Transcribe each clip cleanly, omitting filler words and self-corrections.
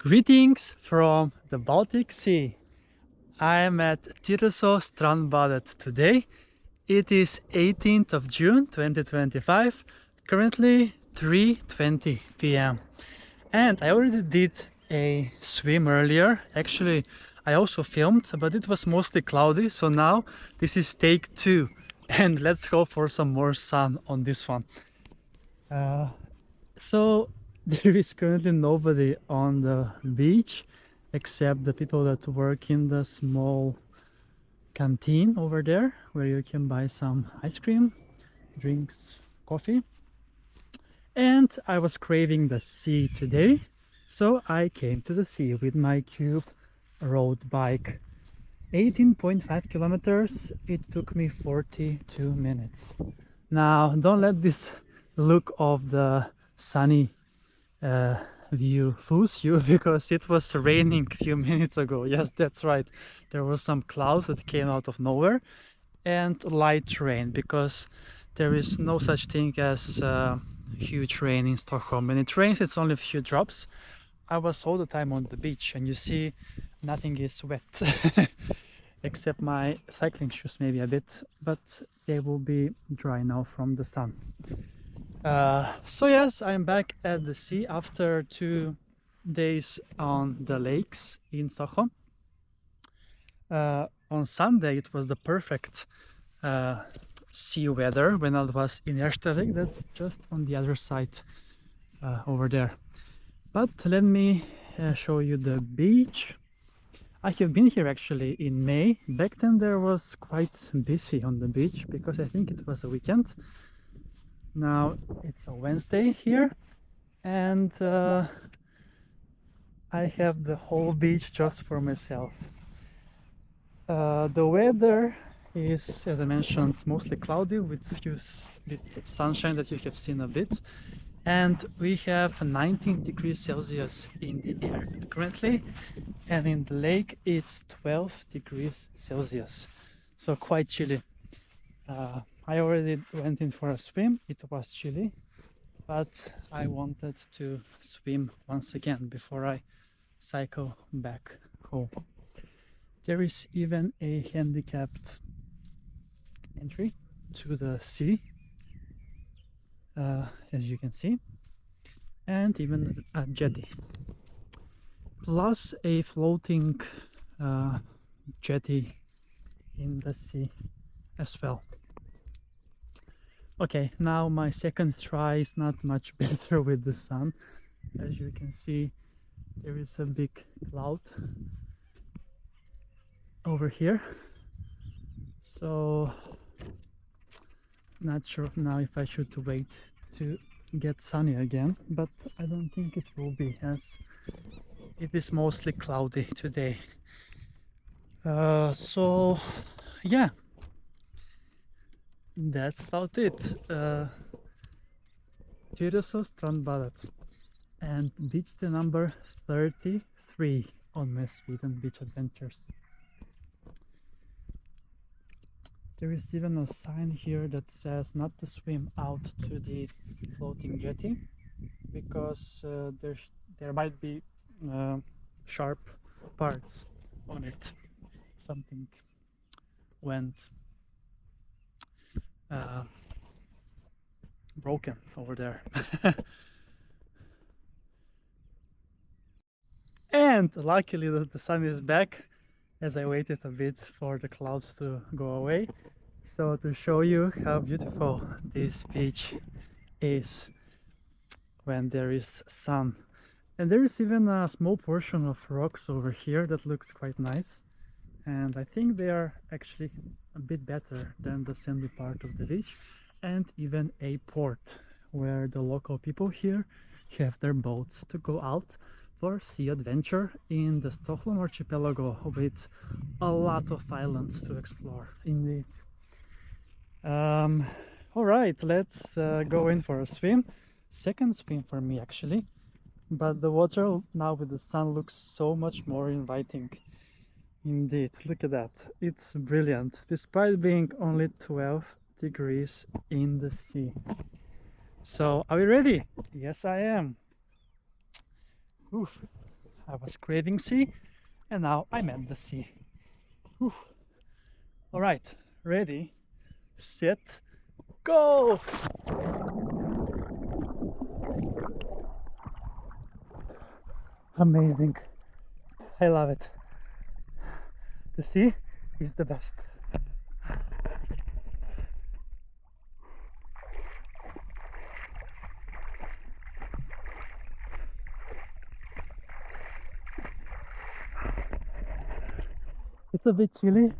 Greetings from the Baltic Sea. I am at Tyresö Strandbadet today. It is 18th of June 2025, currently 3:20 p.m. And I already did a swim earlier. Actually, I also filmed, but it was mostly cloudy, so now this is take 2. And let's hope for some more sun on this one. So there is currently nobody on the beach except the people that work in the small canteen over there where you can buy some ice cream, drinks, coffee. And I was craving the sea today, so I came to the sea with my Cube road bike. 18.5 kilometers, it took me 42 minutes. Now don't let this look of the sunny view fools you, because it was raining a few minutes ago. Yes, that's right, there were some clouds that came out of nowhere and light rain, because there is no such thing as huge rain in Stockholm. When it rains, it's only a few drops. I was all the time on the beach and you see nothing is wet except my cycling shoes maybe a bit, but they will be dry now from the sun. So yes, I'm back at the sea after 2 days on the lakes in Stockholm. On Sunday it was the perfect sea weather when I was in Strandbadet. That's just on the other side over there. But let me show you the beach. I have been here actually in May. Back then there was quite busy on the beach because I think it was a weekend. Now it's a Wednesday here, and I have the whole beach just for myself. The weather is, as I mentioned, mostly cloudy with few bit sunshine that you have seen a bit, and we have 19 degrees Celsius in the air currently, and in the lake it's 12 degrees Celsius, so quite chilly. I already went in for a swim. It was chilly, but I wanted to swim once again before I cycle back home. There is even a handicapped entry to the sea, as you can see, and even a jetty, plus a floating jetty in the sea as well. Okay, now my second try is not much better with the sun. As you can see, there is a big cloud over here, so not sure now if I should wait to get sunny again, but I don't think it will be, as it is mostly cloudy today. So yeah, that's about it. Tyresö Strandbadet and beach the number 33 on my Sweden beach adventures. There is even a sign here that says not to swim out to the floating jetty, because there might be sharp parts on it. Something went broken over there. And luckily the sun is back, as I waited a bit for the clouds to go away. So to show you how beautiful this beach is when there is sun. And there is even a small portion of rocks over here that looks quite nice. And I think they are actually a bit better than the sandy part of the beach, and even a port where the local people here have their boats to go out for sea adventure in the Stockholm archipelago, with a lot of islands to explore indeed. All right, let's go in for a swim. Second swim for me actually, but the water now with the sun looks so much more inviting. Indeed, look at that, it's brilliant despite being only 12 degrees in the sea. So are we ready? Yes, I am. Oof. I was craving sea, and now I'm at the sea. Whew. All right, ready, set, go! Amazing. I love it. The sea is the best. It's a bit chilly,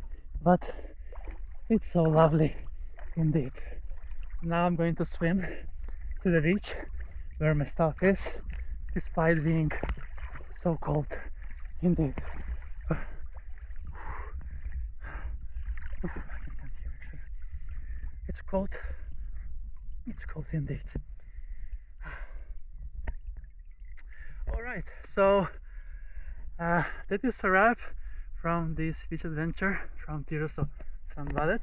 but it's so lovely indeed. Now I'm going to swim to the beach where my stuff is, despite being so cold indeed. I can stand here actually. It's cold. It's cold indeed. Alright, so that is a wrap from this beach adventure from Tyresö Strandbadet.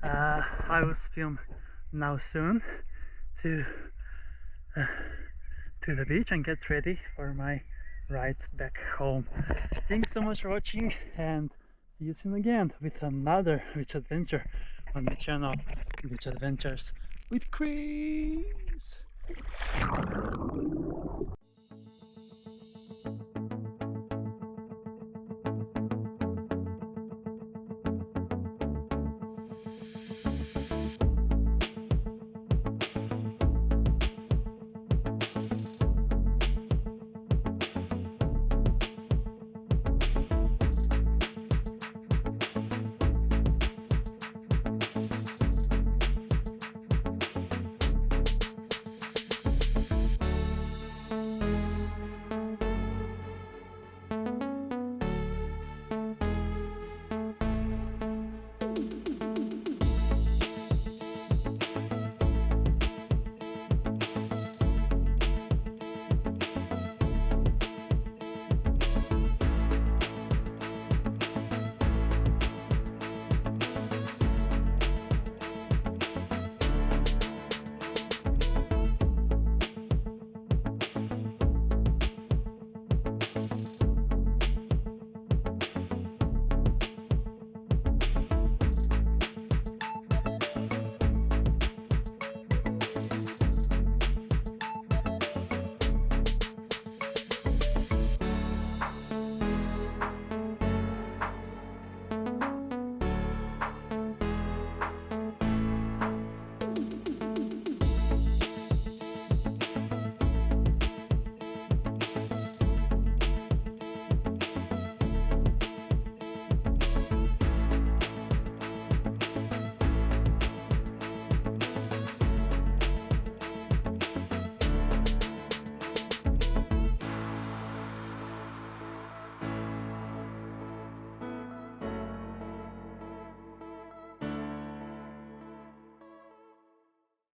I will film now soon to to the beach and get ready for my ride back home. Thanks so much for watching, and see you soon again with another beach adventure on the channel Beach Adventures with Kris.